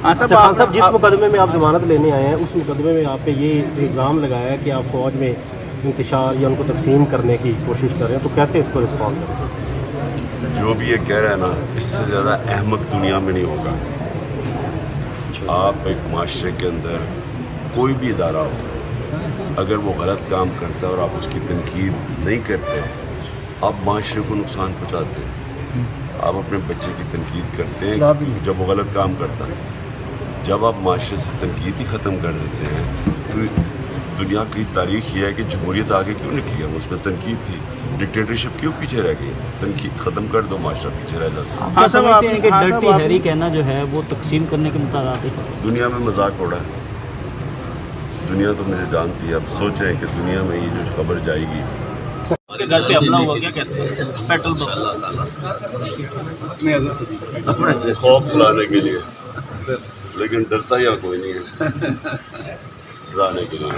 اچھا خان صاحب، جس مقدمے میں آپ ضمانت لینے آئے ہیں اس مقدمے میں آپ پہ یہ الزام لگایا ہے کہ آپ فوج میں انتشار یا ان کو تقسیم کرنے کی کوشش کر رہے ہیں، تو کیسے اس کو رسپونڈ کریں؟ جو بھی یہ کہہ رہا ہے نا، اس سے زیادہ احمق دنیا میں نہیں ہوگا. آپ ایک معاشرے کے اندر کوئی بھی ادارہ ہو، اگر وہ غلط کام کرتا ہے اور آپ اس کی تنقید نہیں کرتے، آپ معاشرے کو نقصان پہنچاتے ہیں. آپ اپنے بچے کی تنقید کرتے ہیں جب وہ غلط کام کرتا ہے. جب آپ معاشرے سے تنقید ہی ختم کر دیتے ہیں تو دنیا کی تاریخ یہ ہے کہ جمہوریت آگے کیوں نکلی ہے، اس میں تنقید تھی. ڈکٹیٹرشپ کیوں پیچھے رہ گئی؟ تنقید ختم کر دو، معاشرہ پیچھے رہ جاتا ہے. آپ سمجھتے ہیں کہ ڈرٹی ہیری کہنا جو ہے وہ تقسیم کرنے کے مترادف ہے؟ دنیا میں مذاق ہو رہا ہے. دنیا تو مجھے جانتی ہے. اب سوچیں کہ دنیا میں یہ جو خبر جائے گی. گھر پہ حملہ ہوا کیا کہتے ہیں؟ پیٹرول اپنے خوف پلانے کے لیے، لیکن ڈرتا یا کوئی نہیں ہے. ڈرانے کے لیے